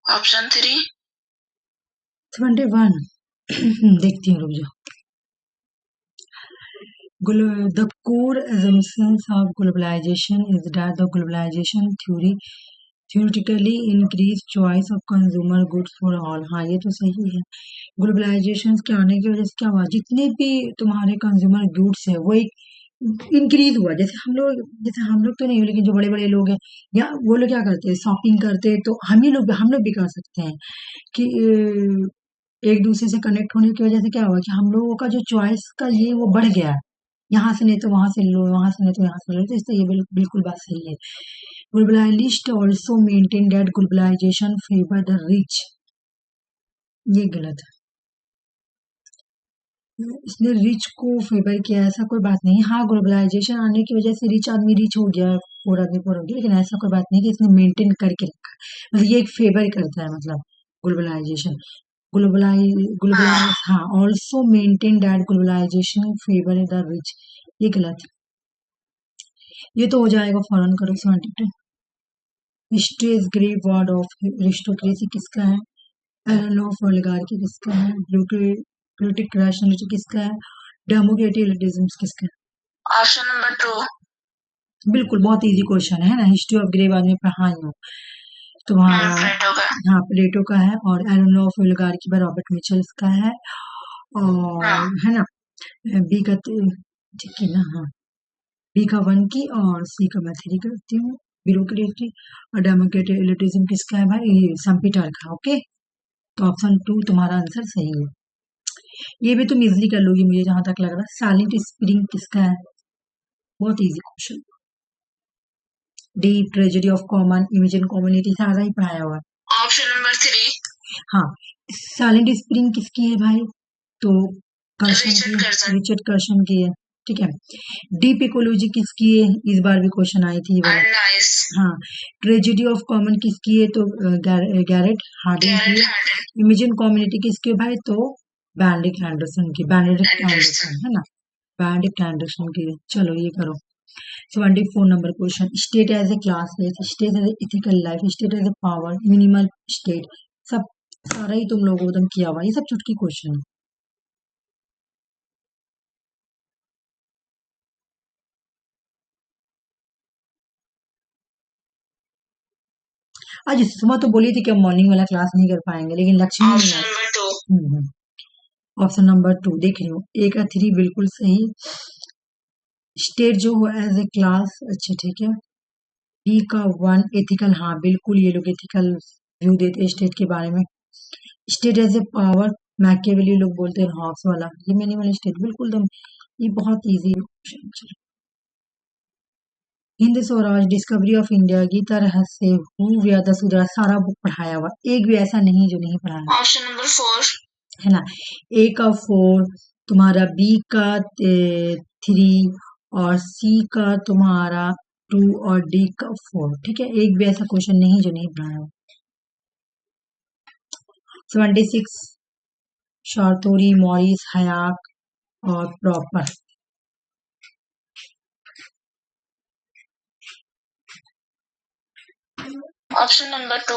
Option 3 21 देखती हूँ, रुक जाओ। The core assumptions of globalization is that the globalization theory theoretically increase choice of consumer goods for all। हाँ, ये तो सही है। ग्लोबलाइजेशन के आने की वजह से क्या हुआ, जितने भी तुम्हारे कंज्यूमर गुड्स है वो एक इंक्रीज हुआ। जैसे हम लोग तो नहीं, लेकिन जो बड़े बड़े लोग हैं या वो लोग क्या करते हैं, शॉपिंग करते हैं, तो हम लोग भी कर सकते हैं कि एक दूसरे से कनेक्ट होने की वजह से क्या हुआ कि हम लोगों का जो चॉइस का ये वो बढ़ गया है। यहाँ से नहीं तो वहां से लो, वहां से नहीं तो यहाँ से लो, तो इससे ये बिल्कुल बात सही है। Globalisation also maintain that globalisation favour the rich, ये गलत है। इसने रिच को फेवर किया, ऐसा कोई बात नहीं। हाँ, ग्लोबलाइजेशन आने की वजह से रिच आदमी रिच हो गया, पोर आदमी पोर हो गया, लेकिन ऐसा कोई बात नहीं कि इसने मेंटेन करके रखा है। मतलब ये एक फेवर करता है, मतलब ग्लोबलाइजेशन ग्लोबलाइज हाँ, also maintain that globalisation favour the rich, ये गलत है। ये तो हो जाएगा, फॉरन करो 72। Stage graveyard of aristocracy किसका है? एलन ऑफ ओलिगार्की किसका है? ब्यूरोक्रेटिक रैशनलिटी किसका है? डेमोक्रेटिज्म किसका है? ऑप्शन नंबर 2 बिल्कुल, बहुत इजी क्वेश्चन है ना। हिस्ट्री ऑफ ग्रे बाद में पढ़ा ही हो तुम्हारा। प्लेटो का। हाँ, प्लेटो का है। और iron law of oligarchy by Robert Michels का है। और है ना, बी का ठीक है ना, हाँ, बी का 1 की और सी का मैं 3 करती हूँ। ब्यूरोक्रेसी और डेमोक्रेटिज्म किसका है भाई? संपीटर का। ओके, तो ऑप्शन 2 तुम्हारा आंसर सही है। ये भी तुम इजिली कर लोगी, मुझे जहां तक लग रहा है। साइलेंट स्प्रिंग किसका है? बहुत easy question. D tragedy of common, imagine community, सारा ही पढ़ाया हुआ है। ऑप्शन नंबर 3 हाँ, साइलेंट स्प्रिंग किसकी है भाई? तो कर्शन की, रिचर्ड कर्सन। रिचर्ड कर्शन की है। ठीक है। डीप इकोलॉजी किसकी है? इस बार भी क्वेश्चन आई थी ये वाला। नाइस। हाँ, ट्रेजेडी ऑफ कॉमन किसकी है? तो गैरेट हार्डिंग की गैरेट है। हार्डन। इमेजिन कम्युनिटी किसकी है भाई? तो बेनेडिक्ट एंडरसन की, बेनेडिक्ट एंडरसन। एंडरसन है ना, बेनेडिक्ट एंडरसन की है। चलो ये करो। 74 number question. State as a class है, state as a ethical life, state as a power, minimal state, सब सारा ही तुम लोगों को एकदम किया हुआ, ये सब चुटकी क्वेश्चन है। आज सुबह तो बोली थी कि हम मॉर्निंग वाला क्लास नहीं कर पाएंगे, लेकिन Lakshmi option number 2 option number 2 देख रही हूँ। ए का 3 बिल्कुल सही। स्टेट जो हो एज ए क्लास, अच्छा ठीक है। बी का 1 एथिकल, हाँ बिल्कुल, ये लोग एथिकल व्यू देते हैं स्टेट के बारे में। State as a power, Machiavelli लोग बोलते हैं हॉब्स वाला। ये मिनिमल स्टेट बिल्कुल दम, ये बहुत इजी है। Hind Swaraj, Discovery of India, Gita Rahasya, हु व्यादा सुधा, सारा बुक पढ़ाया हुआ, एक भी ऐसा नहीं जो नहीं पढ़ाया। ऑप्शन नंबर 4 है ना। ए का 4 तुम्हारा, बी का 3 और सी का तुम्हारा 2 और डी का 4। ठीक है, एक भी ऐसा क्वेश्चन नहीं जो नहीं पढ़ाया। 76 शार्तोरी, मॉरिस, हयाक और proper. Option number 2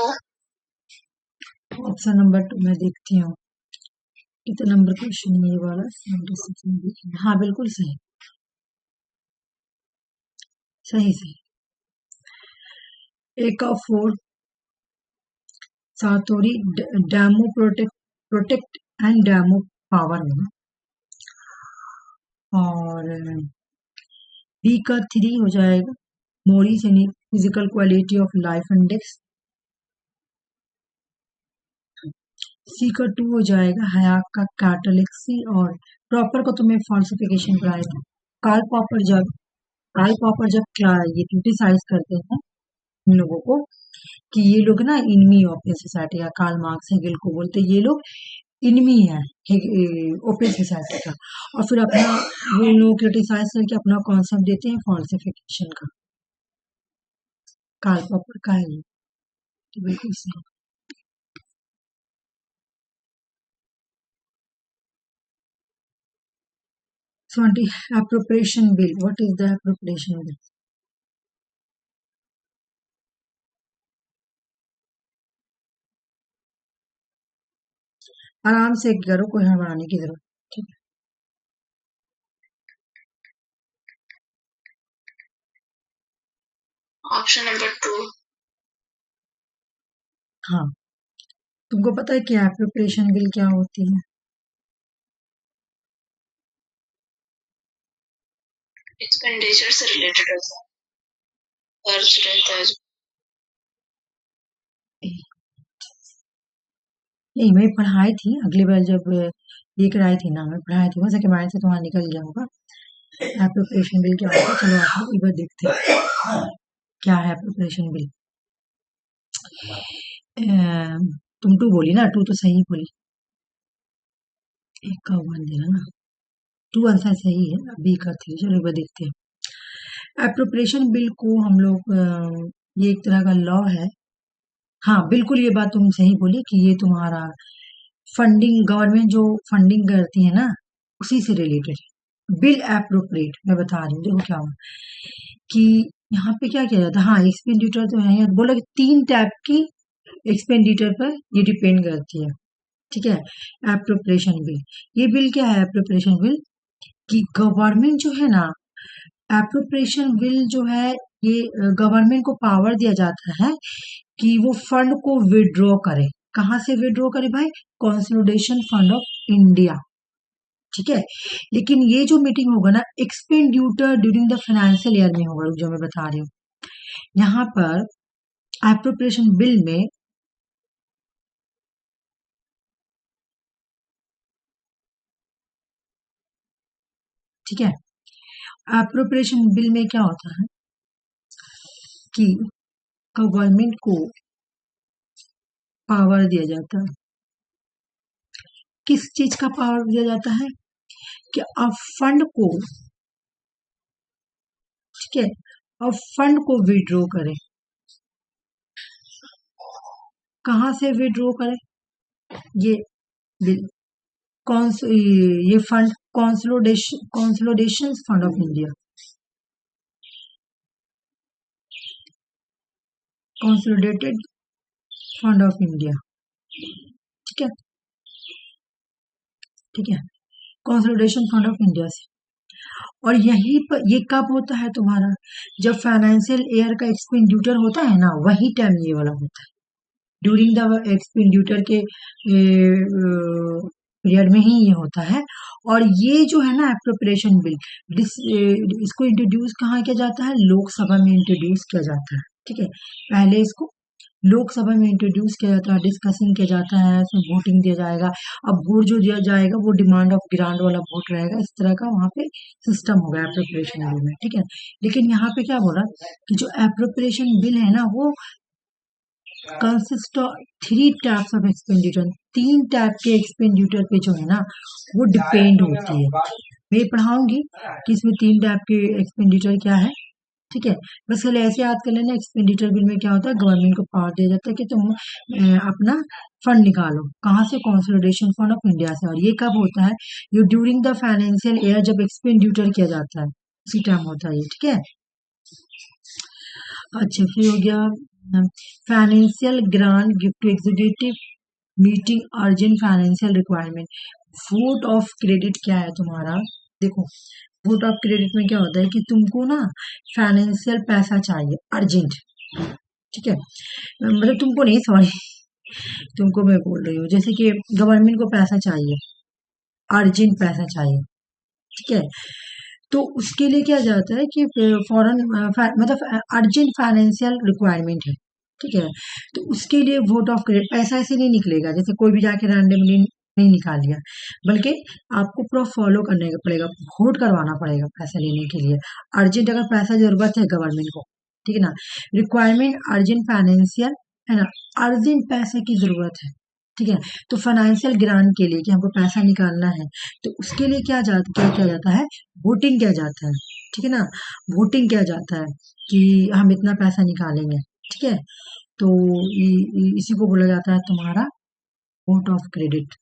option number 2 मैं देखती हूँ कितना नंबर क्वेश्चन है ये वाला। 76 में हाँ बिल्कुल सही, सही सही। ए का 4 Sartori, demo protect and demo power में। और बी का 3 हो जाएगा, मोरिस यानी physical quality of life index. C का 2 हो जाएगा, हयाक का कैटलेक्सी। और प्रॉपर को तुम्हें फॉल्सिफिकेशन पढ़ाया था। कार्ल पॉपर जब ये क्रिटिसाइज करते हैं इन लोगों को कि ये लोग ना इनमी ऑफ द सोसाइटी, या कार्ल मार्क्स हेगल को बोलते ये लोग इनमी है ओपन सोसाइटी का। और फिर अपना वो लोग क्रिटिसाइज करके अपना कॉन्सेप्ट देते हैं फॉल्सिफिकेशन का। कार्ल पॉपर का है ये, तो बिल्कुल सही। 20 appropriation bill, what is the appropriation bill? आराम से करो, कोई हड़बड़ाने की जरूरत, ठीक है। ऑप्शन नंबर 2, हाँ, तुमको पता है कि एप्रोप्रिएशन बिल क्या होती है? एक्सपेंडिचर से रिलेटेड होता है, खर्च रहता है। नहीं, मैं पढ़ाई थी अगली बार जब ये कराई थी ना, मैं पढ़ाई थी, हो सके माइंड से तुम्हारा निकल गया होगा। एप्रोप्रिएशन बिल क्या होता है, चलो आप एक बार देखते हैं क्या है एप्रोप्रिएशन बिल। तुम 2 बोली ना, 2 तो सही बोली, एक का 1 देना ना, 2 आंसर सही है, बी का 3, चलो एक बार देखते हैं। एप्रोप्रिएशन बिल को हम लोग ये एक तरह का लॉ है। हाँ, बिल्कुल ये बात तुम सही बोली कि ये तुम्हारा फंडिंग, गवर्नमेंट जो फंडिंग करती है ना, उसी से रिलेटेड है। बिल एप्रोप्रिएट, मैं बता रही हूँ, देखो क्या हुआ कि यहाँ पे क्या किया जाता है। हाँ, एक्सपेंडिचर तो है, बोला कि 3 टाइप की एक्सपेंडिचर पर ये डिपेंड करती है, ठीक है। एप्रोप्रिएशन बिल, ये बिल क्या है एप्रोप्रिएशन बिल, कि गवर्नमेंट जो है ना, एप्रोप्रिएशन बिल जो है ये गवर्नमेंट को पावर दिया जाता है कि वो फंड को विड्रॉ करे। कहाँ से विड्रॉ करे भाई? कंसोलिडेशन फंड ऑफ इंडिया, ठीक है। लेकिन ये जो मीटिंग होगा ना, expenditure during the financial year में होगा, जो मैं बता रही हूँ। यहाँ पर एप्रोप्रिएशन बिल में ठीक है, एप्रोप्रिएशन बिल में क्या होता है कि गवर्नमेंट को पावर दिया जाता है। किस चीज का पावर दिया जाता है? कि अब फंड को, ठीक है, अब फंड को विड्रॉ करें। कहाँ से विड्रॉ करें? ये बिल कौन ये fund consolidation fund of India, consolidated fund of India, ठीक है, ठीक है, कंसोलिडेशन फंड ऑफ इंडिया से। और यही पर ये कब होता है तुम्हारा? जब फाइनेंशियल ईयर का एक्सपेंडिचर होता है ना, वही टाइम ये वाला होता है। ड्यूरिंग द एक्सपेंडिचर के पीरियड में ही ये होता है। और ये जो है ना एप्रोप्रिएशन बिल, इसको इंट्रोड्यूस कहाँ किया जाता है? लोकसभा में इंट्रोड्यूस किया जाता है, ठीक है। पहले इसको लोकसभा में इंट्रोड्यूस किया जाता है, डिस्कसिंग किया जाता है, उसमें वोटिंग दिया जाएगा। अब वोट जो दिया जाएगा वो डिमांड ऑफ ग्रांट वाला वोट रहेगा, इस तरह का वहां पे सिस्टम होगा एप्रोप्रिएशन बिल में, ठीक है। लेकिन यहाँ पे क्या बोला कि जो एप्रोप्रिएशन बिल है ना, वो consist of 3 types of expenditure, 3 type के एक्सपेंडिचर पे जो है ना वो डिपेंड होती है। मैं पढ़ाऊंगी कि इसमें 3 टाइप के एक्सपेंडिचर क्या है, ठीक है। बस खाली ऐसे याद कर लेना, एक्सपेंडिचर बिल में क्या होता है, गवर्नमेंट को पावर दिया जाता है कि तुम अपना फंड निकालो। कहाँ से? कंसोलिडेशन फंड ऑफ इंडिया से। और ये कब होता है? ये ड्यूरिंग द फाइनेंशियल ईयर, जब एक्सपेंडिचर किया जाता है उसी टाइम होता है ये, ठीक है। अच्छा, फिर हो गया financial grant give to executive meeting urgent financial requirement. Vote of credit क्या है तुम्हारा? देखो, वोट ऑफ क्रेडिट में क्या होता है कि तुमको ना फाइनेंशियल पैसा चाहिए अर्जेंट, ठीक है। मतलब तुमको नहीं, सॉरी, तुमको मैं बोल रही हूँ, जैसे कि गवर्नमेंट को पैसा चाहिए, अर्जेंट पैसा चाहिए, ठीक है। तो उसके लिए क्या जाता है कि फॉरेन मतलब अर्जेंट फाइनेंशियल रिक्वायरमेंट है, ठीक है। तो उसके लिए वोट ऑफ क्रेडिट, पैसा ऐसे नहीं निकलेगा जैसे कोई भी जाके रैंडमली नहीं निकाल लिया, बल्कि आपको पूरा फॉलो करने का पड़ेगा, वोट करवाना पड़ेगा पैसा लेने के लिए। अर्जेंट अगर पैसा जरूरत है गवर्नमेंट को, ठीक है ना, रिक्वायरमेंट अर्जेंट फाइनेंशियल, है ना, अर्जेंट पैसे की जरूरत है, ठीक है। तो फाइनेंशियल ग्रांट के लिए कि हमको पैसा निकालना है, तो उसके लिए क्या किया जाता है? वोटिंग किया जाता है, ठीक है ना। वोटिंग किया जाता है कि हम इतना पैसा निकालेंगे, ठीक है। तो इसी को बोला जाता है तुम्हारा वोट ऑफ क्रेडिट।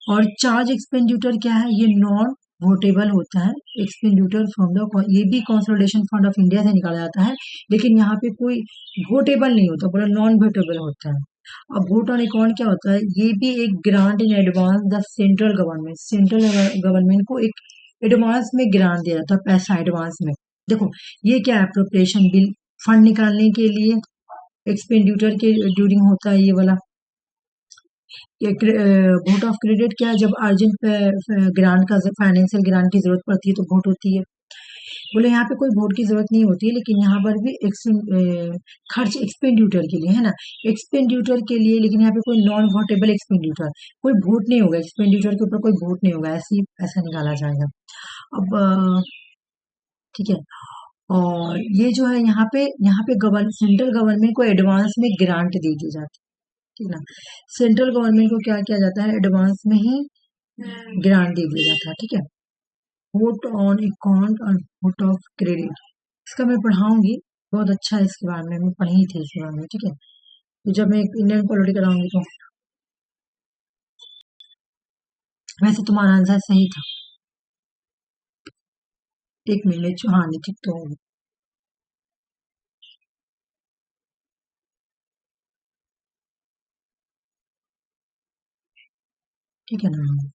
और चार्ज एक्सपेंडिचर क्या है? ये नॉन वोटेबल होता है एक्सपेंडिचर फ्रॉम द, ये भी कंसोलिडेशन फंड ऑफ इंडिया से निकाला जाता है, लेकिन यहाँ पे कोई वोटेबल नहीं होता, बोला नॉन वोटेबल होता है। अब वोट ऑन अकाउंट क्या होता है? ये भी एक grant in advance the central government को एक एडवांस में ग्रांट दिया जाता है, पैसा एडवांस में। देखो ये क्या है? अप्रोप्रिएशन बिल, फंड निकालने के लिए एक्सपेंडिचर के ड्यूरिंग होता है ये वाला। वोट ऑफ क्रेडिट क्या है? जब अर्जेंट ग्रांट का, फाइनेंशियल ग्रांट की जरूरत पड़ती है तो वोट होती है। बोले यहाँ पे कोई वोट की जरूरत नहीं होती है, लेकिन यहाँ पर भी खर्च एक्सपेंडिचर के लिए है ना, एक्सपेंडिचर के लिए, लेकिन यहाँ पे कोई नॉन वोटेबल एक्सपेंडिचर, कोई वोट नहीं होगा एक्सपेंडिचर के ऊपर, कोई वोट नहीं होगा, ऐसे ही पैसा निकाला जाएगा। अब ठीक है। और ये जो है यहाँ पे सेंट्रल गवर्नमेंट को एडवांस में ग्रांट दे दी जाती है, ठीक ना। सेंट्रल गवर्नमेंट को क्या किया जाता है? एडवांस में ही ग्रांट दे दिया जाता है, ठीक है। वोट ऑन अकाउंट और वोट ऑफ क्रेडिट, इसका मैं पढ़ाऊंगी, बहुत अच्छा है, इसके बारे में मैं पढ़ी थी इसके बारे में, ठीक है। तो जब मैं इंडियन पॉलिटी कराऊंगी तो वैसे तुम्हारा आंसर सही था, 1 मिनट। हाँ नहीं, ठीक तो होगा। ठीक है ना।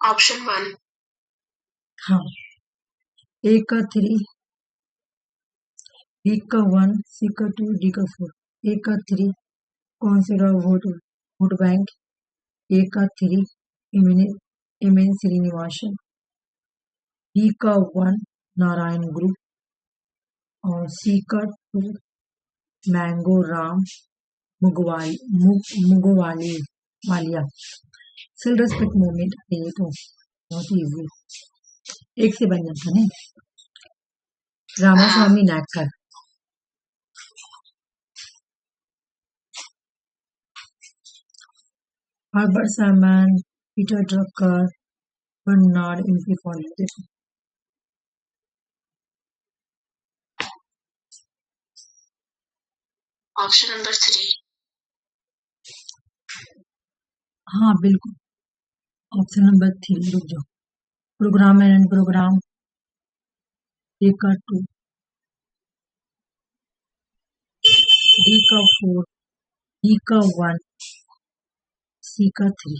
ऑप्शन 1। हाँ, ए का 3, बी का 1, सी का 2, डी का 4। ए का 3 कौंसिलर वोट बैंक, ए का 3 एम एन श्रीनिवासन, बी का 1 नारायण ग्रुप, और सी का 2 Mangu Ram Mugowalia. Self respect movement, ये तो बहुत इजी, एक से बन जाता नहीं। Ramaswamy Naicker, Herbert Simon, Peter Drucker, Bernard इनकी फॉलो। देखो ऑप्शन नंबर 3। हाँ बिल्कुल, ऑप्शन नंबर 3, रुक जाओ। प्रोग्राम एंड प्रोग्राम, ए का 2, डी का 4, ई का 1, सी का 3।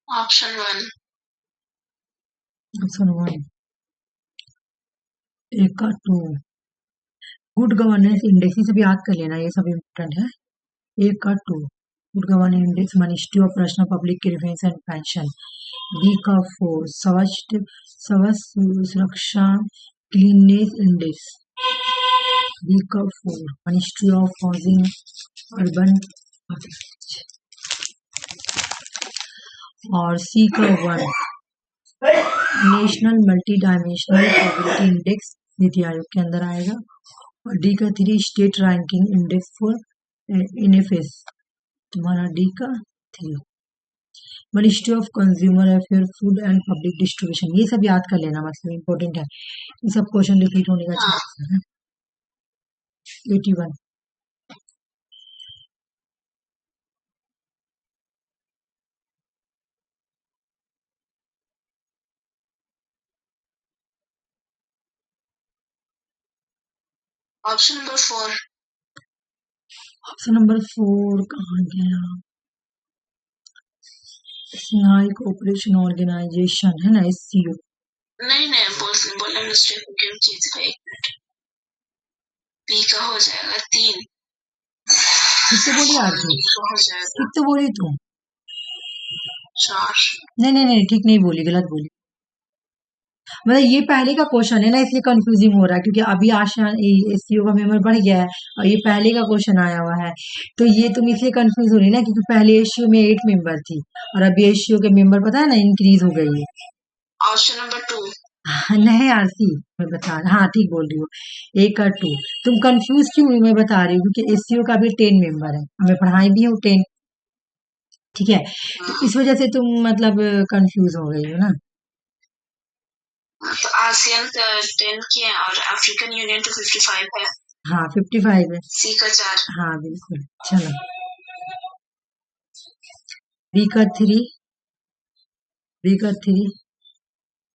ऑप्शन 1। ऑप्शन 1, ए का 2। गुड गवर्नेंस इंडेक्स, ये सब याद कर लेना, ये सब इम्पोर्टेंट है। ए का 2 good governance index, ministry of personnel public defence and pension. B का 4 स्वास्थ्य सुरक्षा क्लीननेस इंडेक्स, बी का 4 मिनिस्ट्री ऑफ हाउसिंग अर्बन, और सी का 1 national multi dimensional probability index, NITI Aayog के अंदर आएगा। और डी का 3 state ranking index for NFS, तुम्हारा डी का 3। Ministry of consumer affair food and public distribution, ये सब याद कर लेना, मतलब इम्पोर्टेंट है, ये सब क्वेश्चन रिपीट होने का चांस है। 81। Option number 4। ऑप्शन नंबर 4 कहाँ गया? सिंघाई कोऑपरेशन ऑर्गेनाइजेशन है ना, SCO। नहीं बोलने मिस्टेक हो गई चीज का। 1 मिनट, बी का हो जाएगा 3। किससे बोली यार तू? हो जाएगा ठीक तो बोली तू। 4। नहीं, ठीक नहीं बोली, गलत बोली। मतलब ये पहले का क्वेश्चन है ना, इसलिए कंफ्यूजिंग हो रहा है, क्योंकि अभी आशा SCO का मेंबर बढ़ गया है और ये पहले का क्वेश्चन आया हुआ है, तो ये तुम इसलिए कंफ्यूज हो रही ना, क्योंकि पहले SCO में 8 मेंबर थी और अभी SCO के मेंबर पता है ना इंक्रीज हो गई है। Option number 2। नहीं आरसी, मैं बता, हाँ ठीक बोल रही हूँ। ए का 2। तुम कंफ्यूज क्यों हुई, मैं बता रही हूँ क्योंकि एससीओ का भी 10 मेंबर है, हमें पढ़ाई भी हूँ 10। ठीक है, तो हाँ, इस वजह से तुम मतलब कंफ्यूज हो गई हो ना। तो आसियान 10 की है और अफ्रीकन यूनियन तो 55 है। हाँ 55 है। सी का 4। हाँ बिल्कुल। चलो, बी का 3, बी का 3,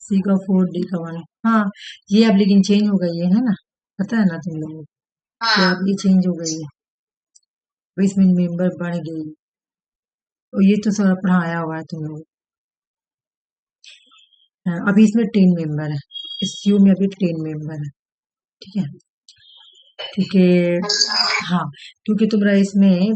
सी का 4, डी का 1। हाँ, ये अब लेकिन चेंज हो गई है ना, पता है ना तुम लोगों को, ये हाँ, अब ये चेंज हो गई है, तो इसमें मेंबर बढ़ गई। और ये तो सारा पढ़ाया हुआ है तुम लोग। अभी इसमें 10 मेंबर है, इस यू में अभी 10 मेंबर है। ठीक है, क्योंकि हाँ, क्योंकि तुम्हारा इसमें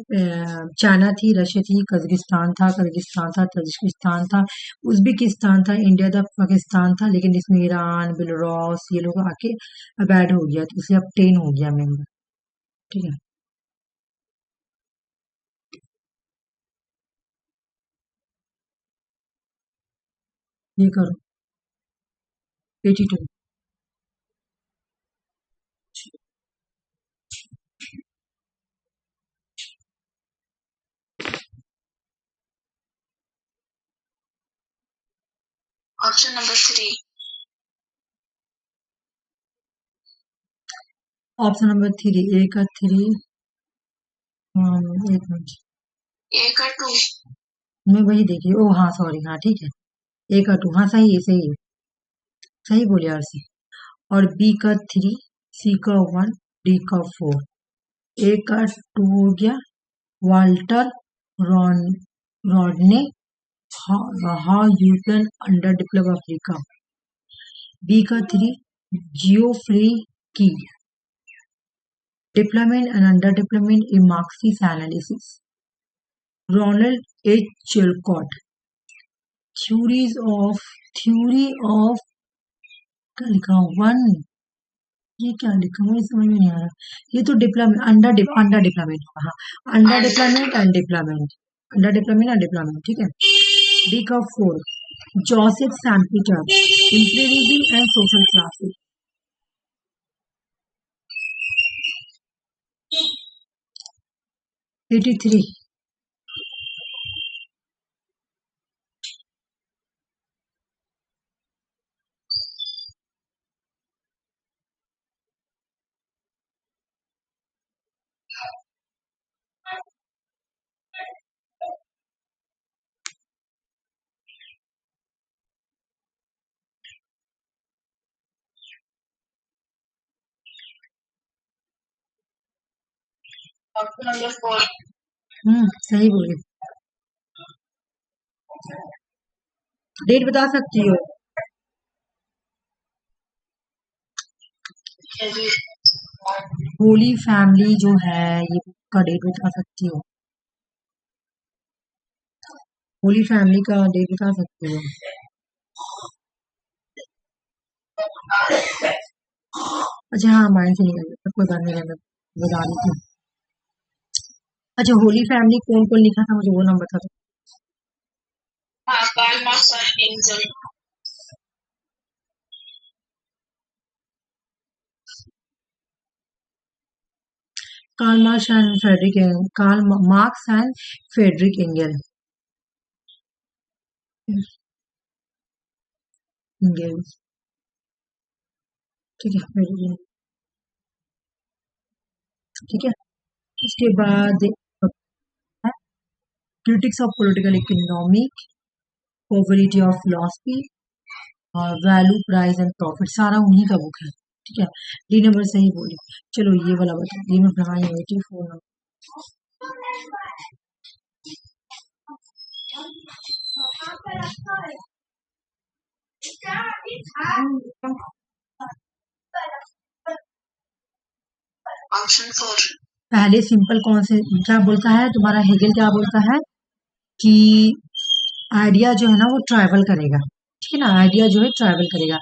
चाइना थी, रशिया थी, कजाकिस्तान था, तजिकिस्तान था, उज्बेकिस्तान था, इंडिया था, पाकिस्तान था, लेकिन इसमें ईरान, बेलारूस ये लोग आके अब ऐड हो गया, तो इसलिए अब 10 हो गया मेंबर। ठीक है, ये करो 82। Option number 3। ऑप्शन नंबर 3, ए का 3। एक मिनट, ए का 2। मैं वही देखी, ओ हाँ सॉरी, हाँ ठीक है, ए का 2, हाँ सही है, सही है, सही बोले यार सी। और बी का 3, सी का 1, डी का 4, ए का 2 हो गया, Walter Ron Rodney, how you can underdevelop Africa. B का 3, Geoffrey Kay, development and underdevelopment in Marxist analysis, Ronald H Chilcote, theory of क्या लिखा, वन, ये क्या लिखा मुझे समझ में नहीं आ रहा। ये तो डिप्लोमेंट, अंडर डिप्लोमेंट, हाँ, underdevelopment and development, underdevelopment and development. ठीक है, डी का 4, Joseph Schumpeter, imperialism and social classes, 83। Option number 4। सही बोले। डेट बता सकती हो? होली फैमिली जो है, ये का डेट बता सकती हो? होली फैमिली का डेट बता सकती हो? अच्छा हाँ, माइंड से निकल गया, कोई बात नहीं, मैं बता देती हूँ। अच्छा, होली फैमिली कौन कौन लिखा था, मुझे वो नाम बता दो। हाँ, कार्ल मार्क्स और Engel. Karl Marx and Friedrich Engel, Engel. ठीक है, ठीक है। उसके बाद critics of political economic, popularity of philosophy, और वैल्यू प्राइस एंड प्रॉफिट, सारा उन्हीं का बुक है। ठीक है, डी नंबर सही बोली। चलो ये वाला बताओ, ये मैं पढ़ाई हूँ 84 नंबर। ऑप्शन 4। पहले सिंपल कौन से क्या बोलता है तुम्हारा हेगल, क्या बोलता है कि आइडिया जो है ना वो ट्रैवल करेगा। ठीक है ना, आइडिया जो है ट्रैवल करेगा।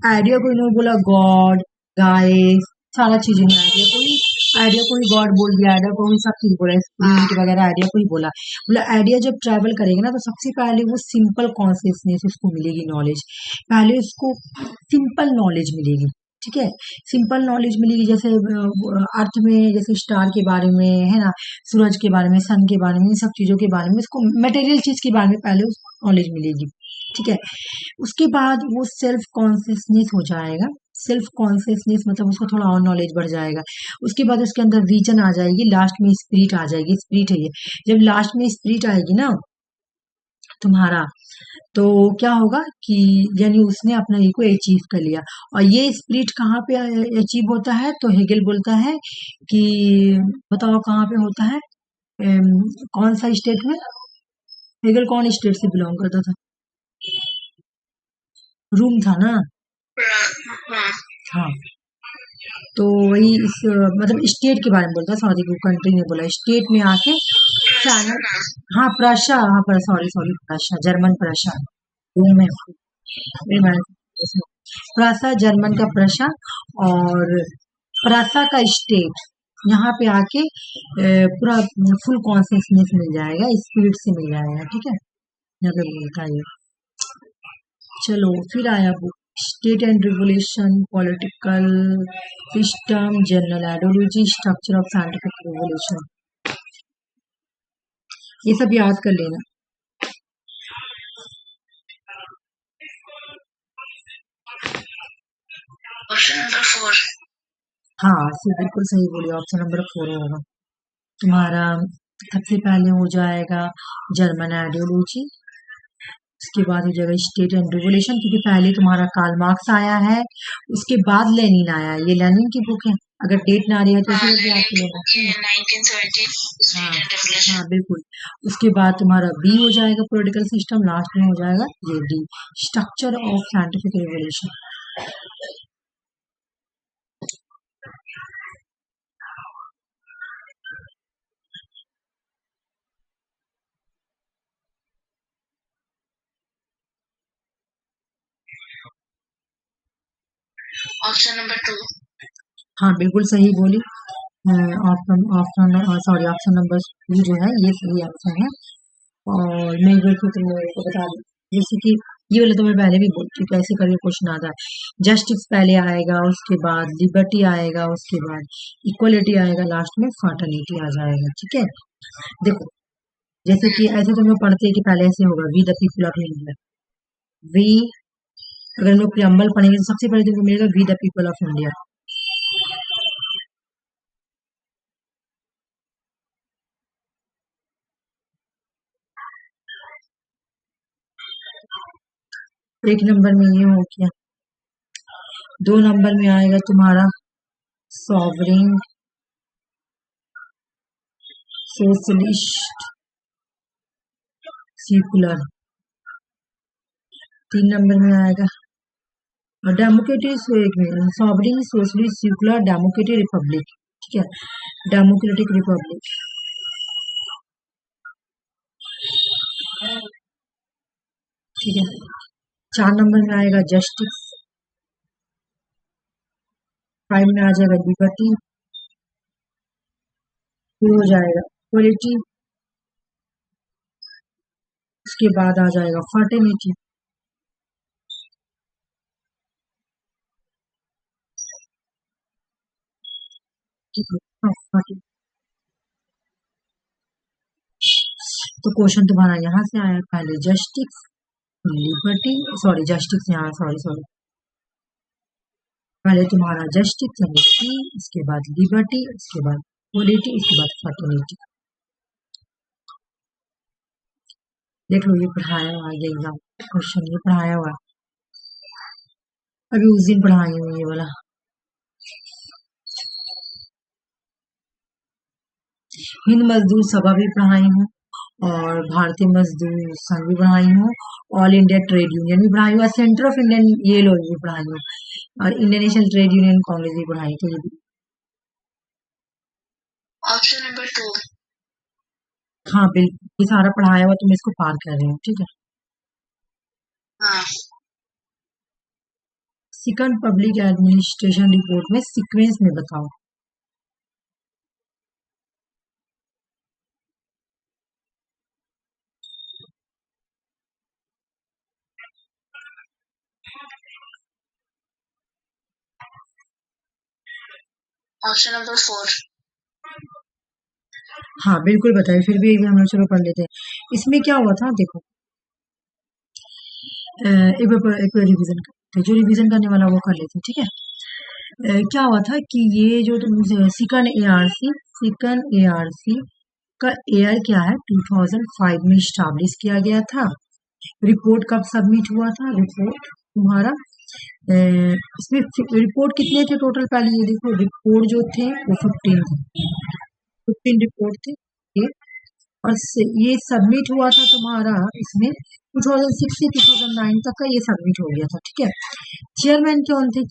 आइडिया को इन्होंने बोला गॉड, गाइस, सारा चीजें में आइडिया कोई आइडिया को ही गॉड बोल दिया, आइडिया को ही सब चीज बोला, स्पिरिट वगैरह आइडिया को ही बोला। मतलब आइडिया जब ट्रैवल करेगा ना तो सबसे पहले वो सिंपल कॉन्शियसनेस उसको मिलेगी, नॉलेज। पहले उसको सिंपल नॉलेज मिलेगी, ठीक है। सिंपल नॉलेज मिलेगी, जैसे अर्थ में जैसे स्टार के बारे में है ना, सूरज के बारे में, सन के बारे में, इन सब चीजों के बारे में उसको मटेरियल चीज के बारे में पहले उसको नॉलेज मिलेगी, ठीक है। उसके बाद वो सेल्फ कॉन्शियसनेस हो जाएगा। सेल्फ कॉन्शियसनेस मतलब उसको थोड़ा और नॉलेज बढ़ जाएगा। उसके बाद उसके अंदर विजन आ जाएगी, लास्ट में स्पिरिट आ जाएगी। स्पिरिट है ये, जब लास्ट में स्पिरिट आएगी ना तुम्हारा, तो क्या होगा कि यानी उसने अपना ये को अचीव कर लिया। और ये स्पिरिट कहाँ पे अचीव होता है, तो हेगल बोलता है कि बताओ कहाँ पे होता है, कौन सा स्टेट में। हेगल कौन स्टेट से बिलोंग करता था, रूम था ना। हाँ, हाँ, तो वही इस मतलब स्टेट के बारे में बोलता है, सॉरी वो कंट्री ने बोला, स्टेट में आके चैनल। हाँ प्रशा, हाँ पर sorry sorry Prussia, German Prussia, वो मैं प्रशा जर्मन का प्रशा, और प्रशा का स्टेट, यहाँ पे आके पूरा फुल कॉन्शियसनेस मिल जाएगा, स्पिरिट से मिल जाएगा, ठीक है। यहाँ पे बोलता है ये। चलो फिर आया book, state and revolution, political system, general ideology, structure of scientific revolution, ये सब याद कर लेना। Option number 4। हाँ बिल्कुल सही बोली, ऑप्शन नंबर 4 होगा तुम्हारा। सबसे पहले हो जाएगा जर्मन आइडियोलॉजी, उसके बाद हो जाएगा स्टेट एंड रिवोल्यूशन, क्योंकि पहले तुम्हारा कार्ल मार्क्स आया है, उसके बाद लेनिन आया है। ये लेनिन की बुक है, अगर डेट ना आ रही है तो उसी याद कर लेना। 1917 हाँ स्टेट एंड रिवोल्यूशन। हाँ बिल्कुल। उसके बाद तुम्हारा बी हो जाएगा पॉलिटिकल सिस्टम, लास्ट में हो जाएगा ये D, structure of scientific revolution. Option number 2। हाँ बिल्कुल सही बोली, option option sorry option number 2 जो है ये सही आंसर है। और मैं एक बार फिर तुमको बता दूं, जैसे कि ये वाला तो मैं पहले भी बोल चुकी, कैसे करके क्वेश्चन आता है। जस्टिस पहले आएगा, उसके बाद लिबर्टी आएगा, उसके बाद इक्वलिटी आएगा, लास्ट में फर्टर्निटी आ जाएगा, ठीक है। देखो जैसे कि ऐसे तो हम लोग पढ़ते हैं कि पहले ऐसे होगा, we the people of India, we, अगर हम लोग प्रियम्बल पढ़ेंगे तो सबसे पहले तुमको मिलेगा we the people of India. एक नंबर में ये हो गया। 2 नंबर में आएगा तुम्हारा सॉवरेन, सोशलिस्ट, सेकुलर। 3 नंबर में आएगा democratic, sovereign, socialist, secular, democratic, Republic, ठीक है, डेमोक्रेटिक रिपब्लिक, ठीक है। 4 नंबर में आएगा जस्टिस, 5 में आ जाएगा लिबर्टी, 2 हो जाएगा इक्वलिटी, उसके बाद आ जाएगा फर्टिलिटी, ठीक है। तो क्वेश्चन तुम्हारा यहाँ से आया, पहले जस्टिस, लिबर्टी, सॉरी जस्टिस यहाँ, सॉरी सॉरी, पहले तुम्हारा जस्टिस यानी सी, उसके बाद लिबर्टी, उसके बाद इक्वलिटी, उसके बाद फर्टिलिटी। देख लो ये पढ़ाया हुआ है, ये एग्जाम क्वेश्चन ये पढ़ाया हुआ है, अभी उस दिन पढ़ाई हुई ये वाला। हिंद मजदूर सभा भी पढ़ाई हूँ, और भारतीय मजदूर संघ भी पढ़ाई हूँ, ऑल इंडिया ट्रेड यूनियन भी पढ़ाई हूँ, सेंटर ऑफ इंडियन ये लोग भी पढ़ाई हूँ, और Indian national trade union Congress भी पढ़ाई थी ये भी। Option number 2। हाँ बिल्कुल, ये सारा पढ़ाया हुआ, तुम इसको पार कर रहे हो, ठीक है। हाँ, सेकंड पब्लिक एडमिनिस्ट्रेशन रिपोर्ट में सीक्वेंस में बताओ। Option number 4। हाँ बिल्कुल बताइए, फिर भी हम लोग चलो कर लेते हैं। इसमें क्या हुआ था देखो, एक रिवीजन करते, जो रिवीजन करने वाला वो कर लेते, ठीक है। क्या हुआ था कि ये जो सिकन ARC का एयर क्या है 2005 में स्टैब्लिश किया गया था। रिपोर्ट कब सबमिट हुआ था, रिपोर्ट तुम्हारा इसमें रिपोर्ट कितने थे टोटल, पहले ये देखो, रिपोर्ट जो थे वो 15 रिपोर्ट थे ये, और ये सबमिट हुआ था तुम्हारा इसमें 2006 से 2009 तक का ये सबमिट हो गया था, ठीक है। चेयरमैन कौन थे,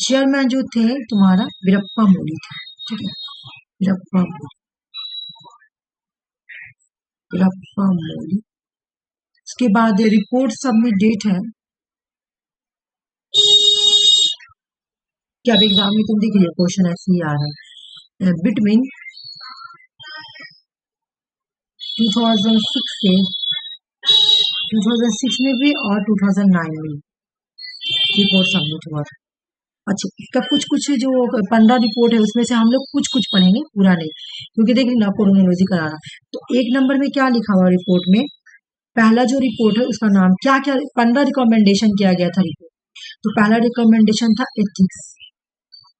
चेयरमैन जो थे तुम्हारा वीरप्पा मोइली थे, ठीक है, वीरप्पा मोइली। उसके बाद रिपोर्ट सबमिट डेट है, क्या एग्जाम में तुम देख लिया क्वेश्चन ऐसे ही आ रहा है, बिटवीन 2006 से 2006 में भी और 2009 में रिपोर्ट सबमिट हुआ था। अच्छा, इसका कुछ जो 15 रिपोर्ट है उसमें से हम लोग कुछ पढ़ेंगे, पूरा नहीं, क्योंकि देख ना क्रोनोलॉजी करा रहा। तो एक नंबर में क्या लिखा हुआ रिपोर्ट में, पहला जो रिपोर्ट है उसका नाम क्या 15 रिकमेंडेशन किया गया था रिपोर्ट। तो पहला रिकमेंडेशन था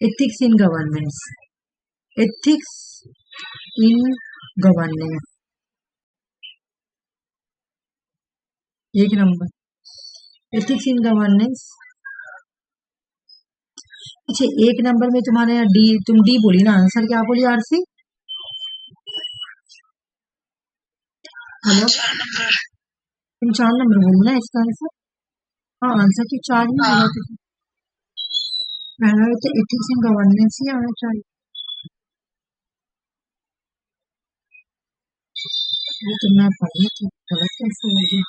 ethics in governance, ethics in governance, एक नंबर एथिक्स इन गवर्नेंस। अच्छा, एक नंबर में तुम्हारे यहाँ डी, तुम डी बोली ना, आंसर क्या बोली आरसी, हेलो, तुम 4 नंबर बोली ना इसका आंसर। हाँ, आंसर तो 4 ही बोला था, पहला तो एथिक्स इन गवर्नेंस ही आना चाहिए। ये तो मैं पढ़ी थी, गलत कैसे हो गया,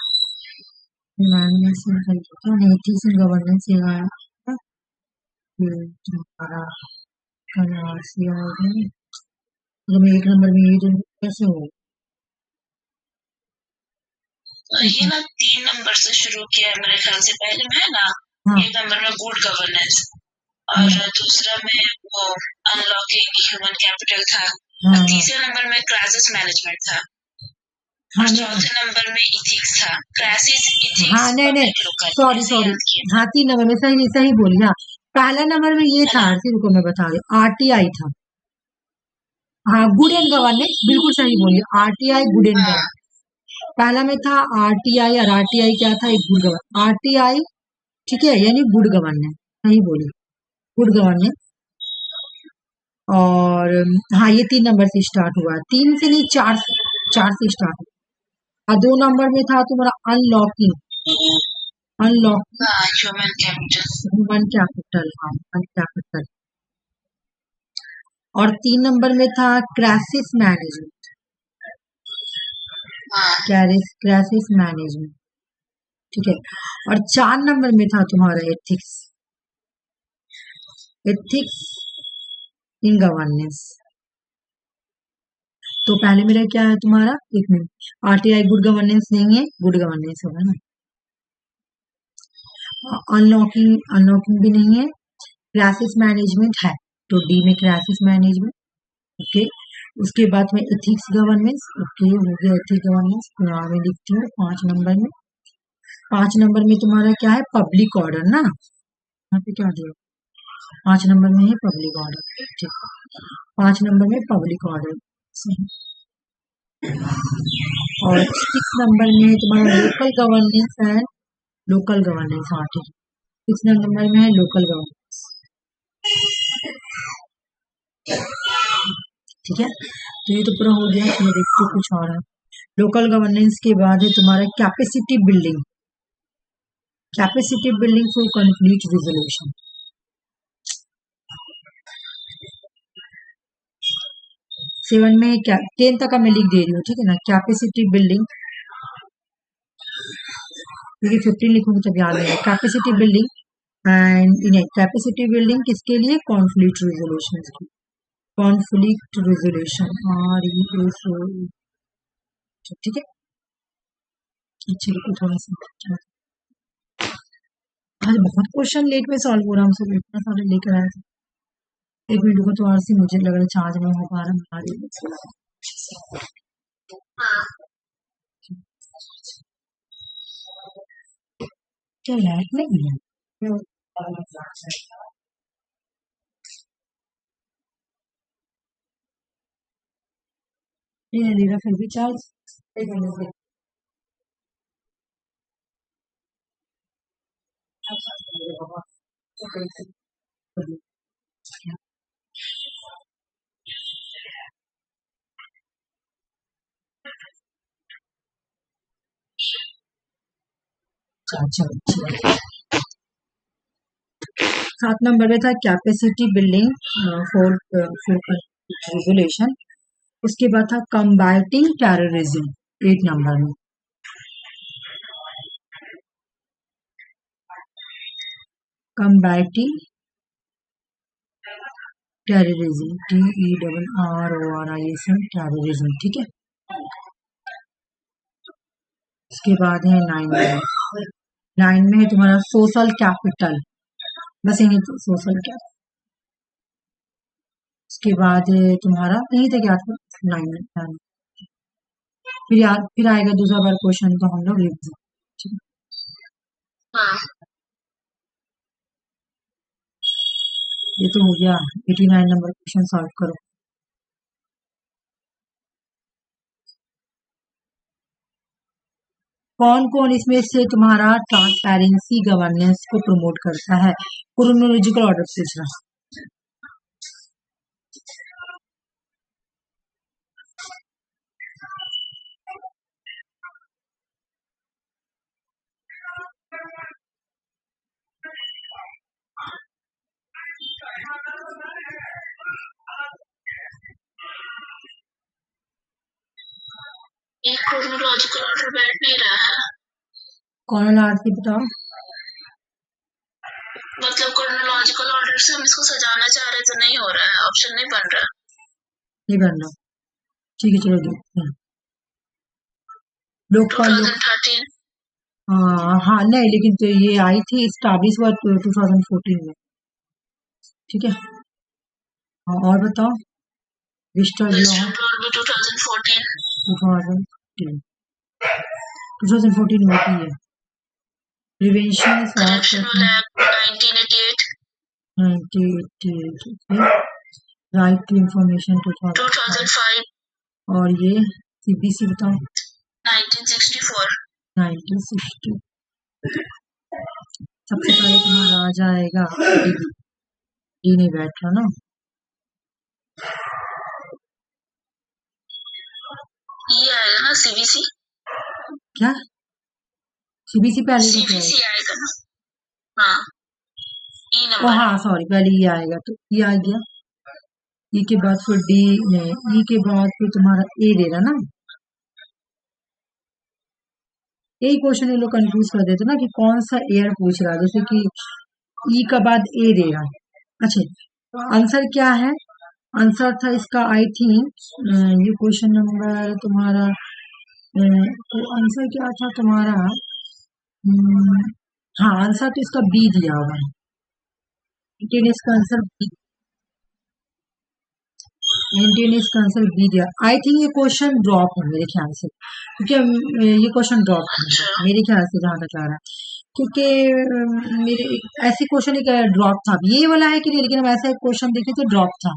एथिक्स इन गवर्नेंस ये आया तुम्हारा कल आरसी आ गया, जब एक नंबर में ये कैसे हो, ये ना 3 नंबर से शुरू किया है मेरे ख्याल से, पहले में है ना, हाँ, 1 नंबर में गुड गवर्नेंस, और दूसरा में वो अनलॉकिंग ह्यूमन कैपिटल था, और तीसरे नंबर में क्राइसिस मैनेजमेंट था, और चौथे नंबर में इथिक्स था, क्राइसिस इथिक्स। हाँ नहीं सॉरी, हाँ 3 नंबर में सही बोली। हाँ, पहला नंबर में ये था, आरसी रुको मैं बता रही, RTI था, हाँ गुड एंड गवर्नेंस, बिल्कुल सही बोली, RTI गुड एंड गवर्नेंस पहला में था, RTI, और RTI क्या था, एक गुड गवर्नेंस, RTI ठीक है, यानी गुड गवर्नेंस, सही बोली, गुड गवर्नेंस। और हाँ, ये 3 नंबर से स्टार्ट हुआ, 3 से नहीं 4 से स्टार्ट हुआ, और 2 नंबर में था तुम्हारा अनलॉकिंग ह्यूमन कैपिटल, और 3 नंबर में था क्राइसिस मैनेजमेंट, क्राइसिस मैनेजमेंट, ठीक है, और 4 नंबर में था तुम्हारा एथिक्स इन गवर्नेंस। तो पहले मेरा क्या है तुम्हारा, एक मिनट, RTI गुड गवर्नेंस नहीं है, गुड गवर्नेंस होगा ना, अनलॉकिंग भी नहीं है, क्राइसिस मैनेजमेंट है, तो डी में क्राइसिस मैनेजमेंट, ओके। उसके बाद में एथिक्स गवर्नेंस, ओके हो गया एथिक्स गवर्नेंस, में लिखती हूँ 5 नंबर में। 5 नंबर में तुम्हारा क्या है, पब्लिक ऑर्डर ना, यहाँ पे क्या दिया, 5 नंबर में है पब्लिक ऑर्डर, ठीक, 5 नंबर में पब्लिक ऑर्डर, और 6 नंबर में तुम्हारा लोकल गवर्नेंस है, लोकल गवर्नेंस, हाँ ठीक, 6 नंबर में है लोकल गवर्नेंस, ठीक है। तो ये तो पूरा हो गया, मैं देखती हूँ कुछ और है। लोकल गवर्नेंस के बाद है तुम्हारा capacity building for conflict resolution, seven में क्या 10 तक का मैं लिख दे रही हूँ, ठीक है ना, कैपेसिटी बिल्डिंग, क्योंकि 15 लिखूंगी तब याद रहेगा, capacity building and capacity building किसके लिए, कॉन्फ्लिक्ट रिजोल्यूशन की, कॉन्फ्लिक्ट रिजोल्यूशन, ठीक है। अच्छी रुको थोड़ा सा, आज बहुत क्वेश्चन लेट में सॉल्व हो रहा है, हम सब इतना सारे लेकर आए थे। एक मिनट को तो और सी मुझे लग रहा है चार्ज नहीं हो पा रहा हमारे। क्या लाइट नहीं है? ये लेगा फिर भी चार्ज। सात नंबर में था कैपेसिटी बिल्डिंग फॉर रेगुलेशन। उसके बाद था कम्बैटिंग टेररिज्म 8 नंबर में। कम्बैटिंग टेररिज्म TERRORISM टेररिज्म, ठीक है। उसके बाद है 9 में। 9 में है तुम्हारा सोशल कैपिटल, बस यही तो सोशल कैपिटल। उसके बाद है तुम्हारा यही तक याद करो 9 में। फिर आएगा दूसरा बार क्वेश्चन तो हम लोग रिवीजन, ठीक है। ये तो हो गया। 89 नंबर क्वेश्चन सॉल्व करो। कौन कौन इसमें से तुम्हारा ट्रांसपेरेंसी गवर्नेंस को प्रमोट करता है? क्रोनोलॉजिकल ऑर्डर पूछ रहा। एक क्रोनोलॉजिकल ऑर्डर बैठ नहीं रहा है। क्रोनोलॉजी बताओ। मतलब क्रोनोलॉजिकल ऑर्डर से हम इसको सजाना चाह रहे तो नहीं हो रहा है, ऑप्शन नहीं बन रहा। नहीं बन रहा, ठीक है चलो देखते हैं। लोकपाल 2013। हाँ नहीं, लेकिन तो ये आई थी स्टैब्लिश हुआ 2014 में, ठीक है। हाँ और बताओ। विस्टर लॉ 2014 2014 में होती है। Prevention corruption act 1988, right to information 2005 और ये सीबीसी बताओ 1964। सबसे पहले तुम्हारा आ जाएगा डी नहीं बैठ रहा ना। ये आएगा ना सीबीसी। क्या सीबीसी पहले सीबीसी आएगा ना? हाँ ई ओ नंबर। हाँ सॉरी, पहले ये आएगा तो ये आ गया। ई के बाद फिर डी में, ई के बाद फिर तुम्हारा ए दे रहा ना। यही क्वेश्चन ये लोग कंफ्यूज कर देते ना कि कौन सा एयर पूछ रहा है, जैसे कि ई का बाद ए दे रहा है। अच्छा आंसर क्या है? आंसर था इसका आई थिंक ये क्वेश्चन नंबर तुम्हारा तो आंसर क्या था तुम्हारा? हाँ आंसर तो इसका बी दिया हुआ है, इंडियन इसका आंसर बी, इंडियन इसका आंसर बी दिया। आई थिंक ये क्वेश्चन ड्रॉप है मेरे ख्याल से, क्योंकि ये क्वेश्चन ड्रॉप है मेरे ख्याल से जहां तक आ रहा है, क्योंकि मेरे ऐसे क्वेश्चन एक ड्रॉप था। ये वाला है कि नहीं, लेकिन हम ऐसा एक क्वेश्चन देखे तो ड्रॉप था,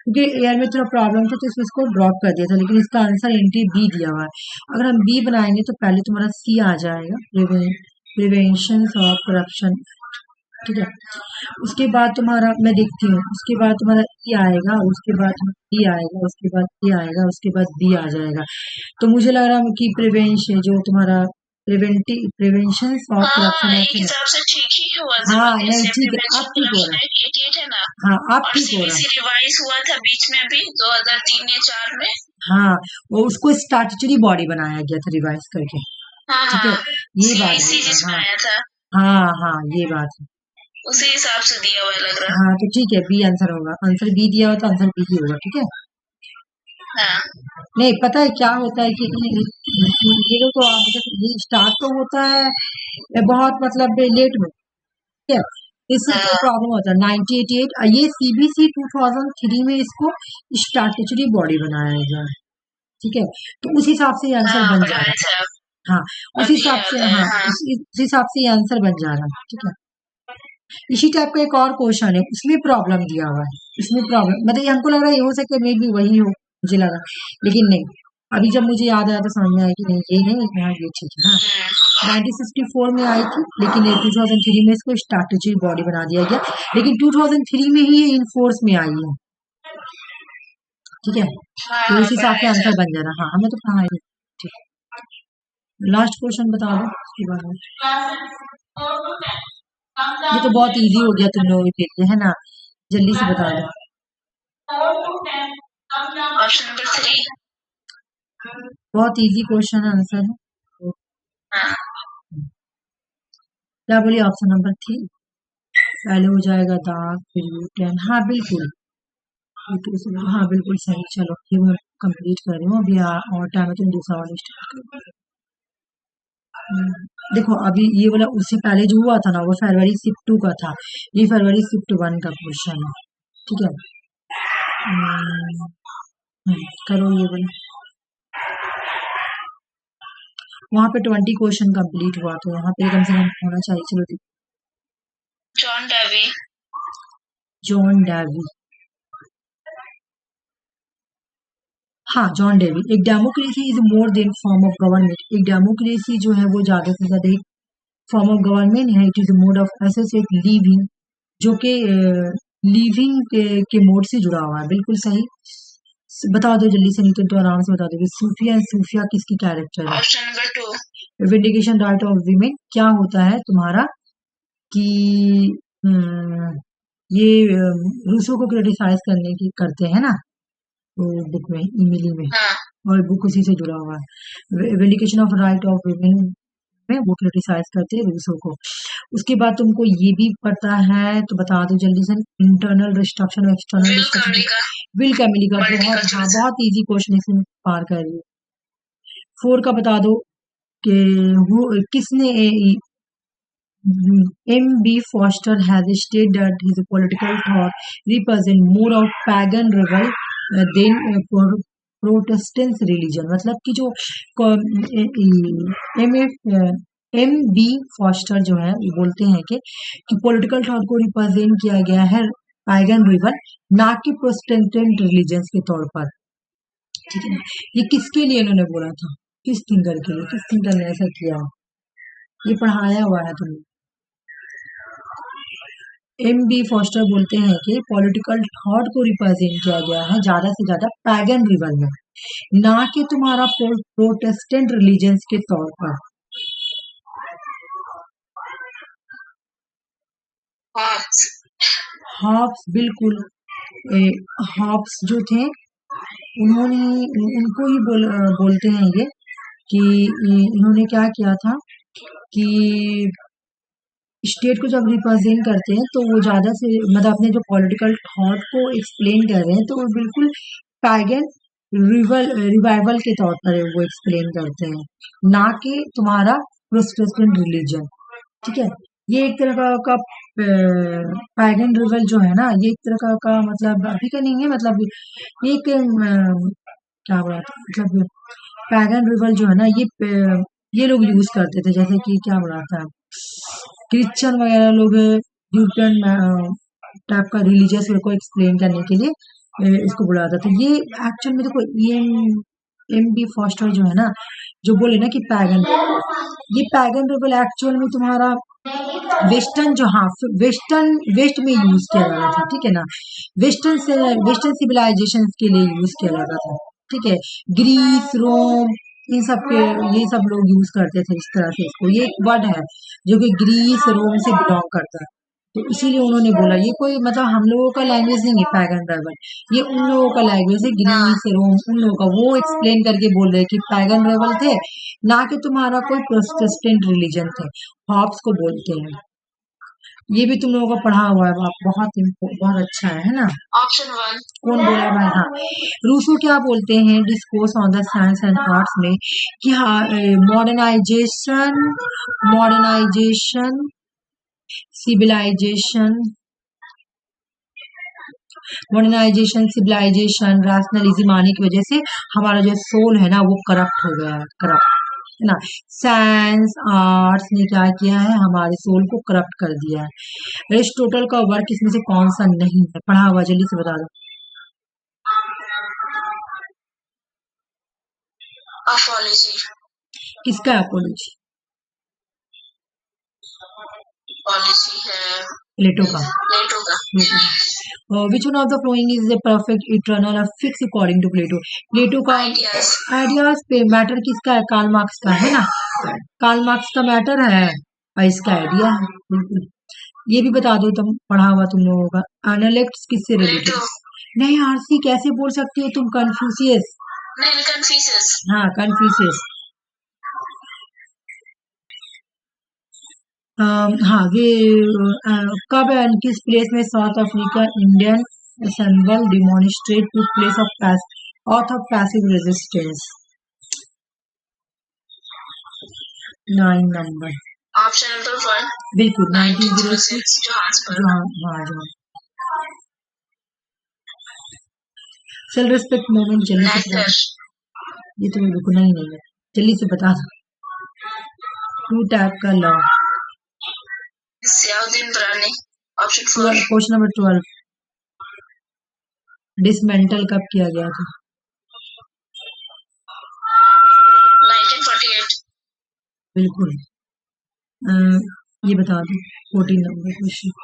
क्योंकि एयर में थोड़ा प्रॉब्लम था तो इसको ड्रॉप कर दिया था, लेकिन इसका आंसर एंटी बी दिया हुआ है। अगर हम बी बनाएंगे तो पहले तुम्हारा सी आ जाएगा, प्रिवेंशन ऑफ करप्शन, ठीक है। उसके बाद तुम्हारा मैं देखती हूँ, उसके बाद तुम्हारा ई आएगा, उसके बाद बी आएगा, उसके बाद ए आएगा, उसके बाद बी आ जाएगा। तो मुझे लग रहा है कि प्रिवेंशन जो तुम्हारा प्रिवेंशन ऑफ करप्शन एक हिसाब से ठीक ही हुआ। हाँ नहीं ठीक है, अब ठीक हो रहा है। 88 है ना? हाँ अब ठीक हो रहा है। रिवाइज हुआ था बीच में भी 2003 या 4 में। हाँ वो उसको स्टैट्यूटरी बॉडी बनाया गया था रिवाइज करके, ठीक है। ये बात है, हाँ हाँ ये बात है, उसी हिसाब से दिया हुआ लग रहा है। हाँ तो ठीक है बी आंसर होगा, आंसर बी दिया हुआ तो आंसर बी ही होगा, ठीक है। हाँ नहीं पता है क्या होता है कि ये लोग तो ये स्टार्ट तो होता है बहुत मतलब लेट में, ठीक है। इससे क्या हाँ प्रॉब्लम होता है 1988 ये सीबीसी 2003 में इसको स्टैट्यूटरी बॉडी बनाया गया है, ठीक है। तो उस हिसाब से ये आंसर हाँ बन जा पता नहीं रहा था। है। हाँ उस अभी हिसाब से, आता है हाँ हाँ। उस हिसाब से ये आंसर बन जा रहा है, ठीक है। इसी टाइप का एक और क्वेश्चन है, इसमें प्रॉब्लम दिया हुआ है, इसमें प्रॉब्लम मतलब ये हमको लग रहा है ये हो सकता है मे भी वही हो, मुझे लगा, लेकिन नहीं। अभी जब मुझे याद आया तो समझ में आया कि नहीं ये नहीं, हाँ ये ठीक है। हाँ 1964 में आई थी, लेकिन 2003 में इसको स्ट्रैटेजी बॉडी बना दिया गया, लेकिन 2003 में ही ये इन फोर्स में आई है, ठीक है। हाँ तो हाँ इस पता हिसाब से नहीं था। आंसर बन जा रहा है। हाँ हमें तो कहा है, ठीक है। लास्ट क्वेश्चन बता दो उसके बाद में। ये तो बहुत इजी हो गया तुम लोगों के लिए, है ना, जल्दी से बता दो। Option number 3। बहुत इजी क्वेश्चन आंसर है। हाँ क्या बोलिए, ऑप्शन नंबर 3 पहले हो जाएगा दाग फिर U10, हाँ बिल्कुल। हाँ बिल्कुल सही, चलो ये मैं कंप्लीट कर रही हूँ अभी, और टाइम है, तुम दूसरा वाला स्टार्ट करो। देखो अभी ये वाला उससे पहले जो हुआ था ना वो फरवरी शिफ्ट 2 का था, ये फरवरी शिफ्ट 1 का क्वेश्चन है, ठीक है। हम्म, करो ये वाला। वहां पे 20 क्वेश्चन कंप्लीट हुआ, तो यहाँ पे कम से कम होना चाहिए। चलो देखो, जॉन डेवी। जॉन डेवी, हाँ जॉन डेवी। एक democracy is more than form of government, एक डेमोक्रेसी जो है वो ज्यादा से ज्यादा एक फॉर्म ऑफ गवर्नमेंट है, it is mode of associate living, जो कि लिविंग के मोड से जुड़ा हुआ है, बिल्कुल सही। बता दो जल्दी से, नहीं तो आराम से बता दोगे। सूफिया एंड सूफिया किसकी कैरेक्टर है? Option number 2। Vindication right of women क्या होता है तुम्हारा कि अम, ये रूसो को क्रिटिसाइज करने की करते हैं ना, तो बुक में इमिली में, हाँ और बुक उसी से जुड़ा हुआ है। Vindication of right of women में वो क्रिटिसाइज करते हैं रूसो को। उसके बाद तुमको ये भी पता है तो बता दो जल्दी से, इंटरनल डिस्ट्रक्शन और एक्सटर्नल विल डिस्ट्रक्शन। कमली का विल कैमिली का, बहुत हाँ मल्टीकल्चरलिज्म। बहुत इजी क्वेश्चन, इसमें पार कर रही है। 4 का बता दो कि किसने M.B. Foster has stated that his political thought represent more of pagan revel than Protestant religion, मतलब कि जो एम बी फॉस्टर जो है वो बोलते हैं कि पॉलिटिकल थॉट को रिप्रेजेंट किया गया है पैगन रिवर, ना कि प्रोटेस्टेंट रिलीजन्स के तौर पर, ठीक है ना। ये किसके लिए इन्होंने बोला था, किस थिंकर के लिए, किस थिंकर ने ऐसा किया, ये पढ़ाया हुआ है तुमने। M.B. फॉस्टर बोलते हैं कि पॉलिटिकल थॉट को रिप्रेजेंट किया गया है ज्यादा से ज्यादा पैगन रिवर में, ना कि तुम्हारा प्रोटेस्टेंट रिलीजन्स के तौर पर। हॉब्स। हॉब्स, बिल्कुल। हॉब्स जो थे उन्होंने उनको ही बोलते हैं ये कि इन्होंने क्या किया था कि स्टेट को जब रिप्रेजेंट करते हैं तो वो ज्यादा से मतलब अपने जो पॉलिटिकल थॉट को एक्सप्लेन कर रहे हैं तो वो बिल्कुल पैगन रिवाइवल के तौर पर वो एक्सप्लेन करते हैं, ना कि तुम्हारा प्रोटेस्टेंट रिलीजन, ठीक है। ये एक तरह का पैगन रिवल जो है ना, ये एक तरह का मतलब अभी का नहीं है, मतलब एक क्या बोला था, मतलब पैगन रिवल जो है ना ये लोग यूज करते थे, जैसे कि क्या बोला था, क्रिश्चियन वगैरह लोग यूरोपियन टाइप का रिलीजियस वे को एक्सप्लेन करने के लिए इसको बुलाता था। ये एक्चुअल में देखो M.B. फॉस्टर जो है ना, जो बोले ना कि पैगन, ये पैगन रिबल एक्चुअल में तुम्हारा वेस्टर्न जो, हाँ वेस्ट में यूज किया जाता था, ठीक है ना। वेस्टर्न सिविलाइजेशन के लिए यूज किया जाता था, ठीक है। ग्रीस, रोम, इन सब के ये सब लोग यूज करते थे इस तरह से इसको। ये एक वर्ड है जो कि ग्रीस रोम से बिलोंग करता है, तो इसीलिए उन्होंने बोला ये कोई मतलब हम लोगों का लैंग्वेज नहीं है पैगन रेबल, ये उन लोगों का लैंग्वेज है, हाँ ग्रीस रोम उन लोगों का, वो एक्सप्लेन करके बोल रहे कि पैगन रेबल थे, ना कि तुम्हारा कोई प्रोटेस्टेंट रिलीजन थे, हॉब्स को बोलते हैं। ये भी तुम लोगों को पढ़ा हुआ है, बहुत बहुत अच्छा है ना। ऑप्शन 1 कौन बोला भाई? हाँ, रूसो क्या बोलते हैं discourse on the science and arts में कि हाँ, मॉडर्नाइजेशन मॉडर्नाइजेशन सिविलाइजेशन रैशनलिज्म आने की वजह से हमारा जो सोल है ना वो करप्ट हो गया है, करप्ट है ना। साइंस आर्ट्स ने क्या किया है, हमारे सोल को करप्ट कर दिया है। एरिस्टोटल का वर्क इसमें से कौन सा नहीं है? पढ़ा हुआ, जल्दी से बता दो। अपोलॉजी। किसका अपोलॉजी? पॉलिसी है प्लेटो का। प्लेटो का। Which one of the following is the perfect eternal और फिक्स अकॉर्डिंग टू प्लेटो? प्लेटो का आइडियाज पे मैटर किसका है? कार्ल मार्क्स का है ना। कार्ल मार्क्स का मैटर है और इसका आइडिया है। बिल्कुल, ये भी बता दो, तुम पढ़ा हुआ तुम लोगों का। एनालिटिक्स किससे रिलेटेड? नहीं आरसी, कैसे बोल सकती हो तुम? कन्फ्यूशियस। नहीं, कन्फ्यूशियस। हाँ, कन्फ्यूशियस। हाँ, ये कब एंड किस प्लेस में South Africa Indian assemble demonstrate to place of passive resistance? 9 number. Option number 1 बिल्कुल, 1906 जोहान्सबर्ग। जहाँ सेल्फ रिस्पेक्ट मूवमेंट, जल्दी से बता दो। ये तो रुकना ही नहीं है, जल्दी से बता दो। टू टैप का लॉ। ज़ियाउद्दीन बरानी। ऑप्शन 4। क्वेश्चन नंबर 12, डिसमेंटल कब किया गया था? 1948। बिल्कुल। ये बता दो 14 नंबर क्वेश्चन।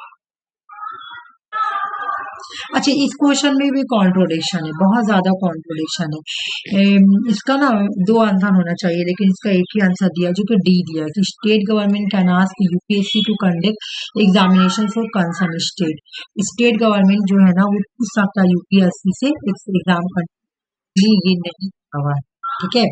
अच्छा, इस क्वेश्चन में भी कॉन्ट्रोडिक्शन है, बहुत ज्यादा कॉन्ट्रोडिक्शन है। इसका ना 2 आंसर होना चाहिए, लेकिन इसका एक ही आंसर दिया जो कि डी दिया कि state government can ask UPSC to conduct examination for concern state. State government जो है ना वो पूछ सकता है यूपीएससी से एग्जाम का, ये नहीं हुआ, ठीक है।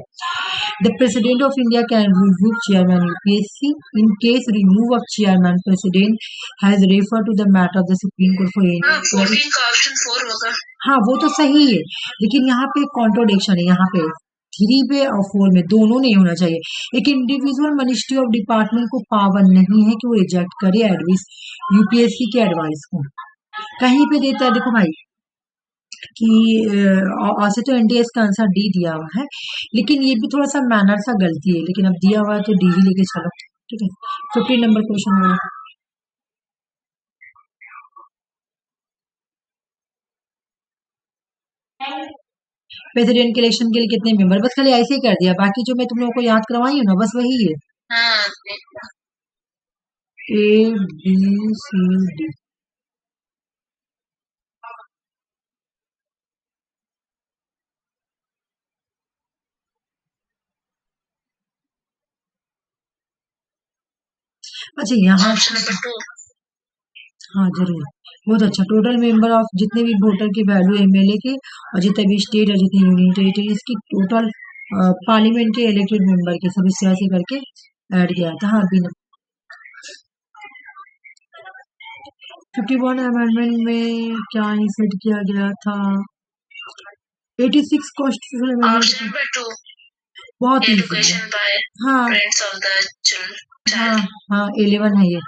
The President of India can remove Chairman UPSC in case remove of Chairman. President has referred to the matter of the Supreme Court for any inquiry. 14 का ऑप्शन 4 होगा। हाँ, वो तो सही है, लेकिन यहाँ पे कॉन्ट्रोडिक्शन है। यहाँ पे 3 पे और 4 में दोनों नहीं होना चाहिए। एक इंडिविजुअल मिनिस्ट्री ऑफ डिपार्टमेंट को पावर नहीं है कि वो रिजेक्ट करे एडवाइस, यूपीएससी के एडवाइस को। कहीं पे देता है, देखो भाई कि ऐसे तो एनडीएस का आंसर डी दिया हुआ है, लेकिन ये भी थोड़ा सा मैनर सा गलती है, लेकिन अब दिया हुआ है तो डी ही लेके चलो, ठीक है। 15 नंबर क्वेश्चन हुआ। प्रेसिडेंट के इलेक्शन के लिए कितने मेंबर? बस खाली ऐसे ही कर दिया, बाकी जो मैं तुम लोगों को याद करवाई हूँ ना बस वही है। हाँ, ए बी सी डी। अच्छा, यहाँ ऑप्शन नंबर 2। हाँ जरूर, बहुत अच्छा। टोटल मेंबर ऑफ जितने भी वोटर की वैल्यू एमएलए के और जितने भी स्टेट और जितने यूनियन टेरिटरी इसकी टोटल पार्लियामेंट के इलेक्टेड मेंबर के सब इस तरह से करके ऐड किया था। हाँ, बिना 51 अमेंडमेंट में क्या इंसर्ट किया गया था? 86 कॉन्स्टिट्यूशनल ऑप्शन अमेंडमेंट। नंबर 2 बहुत इजी है। एजुकेशन बाय हाँ प्रिंस ऑफ द हाँ चाइल्ड। हाँ, 11 है ये,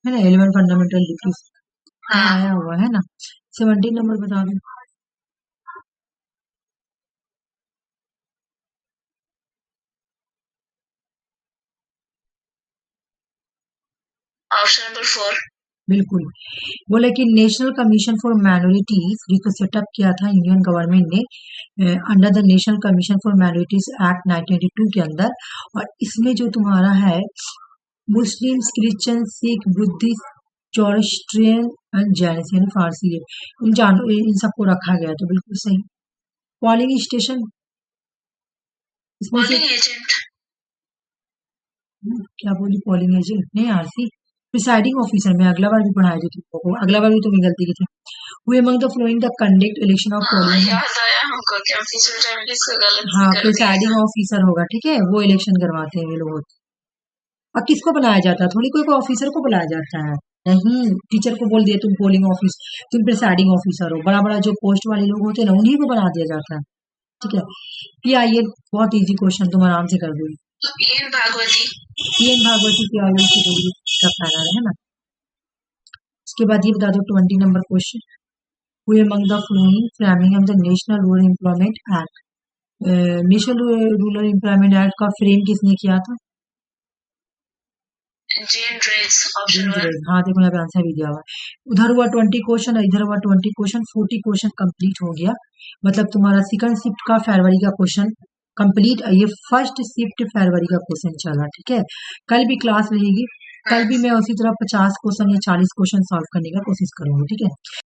है ना, 11 फंडामेंटल ड्यूटीज हाँ, आया हुआ है ना। 17 नंबर बता दो। Option number 4। बिल्कुल, बोले कि नेशनल कमीशन फॉर माइनॉरिटीज जिसको सेटअप किया था इंडियन गवर्नमेंट ने under the national commission for minorities act 1992 के अंदर। और इसमें जो तुम्हारा है Muslims, Christian, Sikh, Buddhist, Zoroastrian and Jains यानी फारसी है, इन सबको रखा गया, तो बिल्कुल सही। पोलिंग स्टेशन इसमें से पोलिंग एजेंट। क्या बोली? पोलिंग एजेंट नहीं आरसी, प्रिसाइडिंग ऑफिसर में अगला बार भी पढ़ाया जो तुम लोगों को, अगला बार भी तुम्हें गलती की थी। हुए among the flowing the conduct election of polling. याद आया हमको कि ऑफिसर टाइम किसको गलत हाँ, कर दिया प्रिसाइडिंग था। ऑफिसर होगा, ठीक है, वो इलेक्शन करवाते हैं ये लोग। अब किसको बुलाया जाता है? थोड़ी कोई को ऑफिसर को बुलाया जाता है। नहीं, टीचर को बोल दिया तुम पोलिंग ऑफिस, तुम प्रिसाइडिंग ऑफिसर हो, बड़ा बड़ा जो पोस्ट वाले लोग होते हैं ना उन्हीं को बना दिया जाता है। ठीक है, ये आइए बहुत इजी क्वेश्चन, तुम आराम से कर दोगे। एन भागवती की आयु की डिग्री का पैनल है ना। इसके बाद ये बता दो 20 number question, who among the flowing framing of the national rural employment act, national rural employment act का फ्रेम किसने किया था? जेन ड्रेस ऑप्शन 1। हाँ देखो यहाँ पे आंसर भी दिया हुआ है। उधर हुआ 20 क्वेश्चन, इधर हुआ 20 क्वेश्चन, 40 क्वेश्चन कंप्लीट हो गया। मतलब तुम्हारा सेकंड शिफ्ट का फरवरी का क्वेश्चन कंप्लीट, ये फर्स्ट शिफ्ट फरवरी का क्वेश्चन चला। ठीक है, कल भी क्लास रहेगी, कल भी मैं उसी तरह 50 क्वेश्चन या 40 क्वेश्चन सॉल्व करने का कोशिश करूंगी। ठीक है।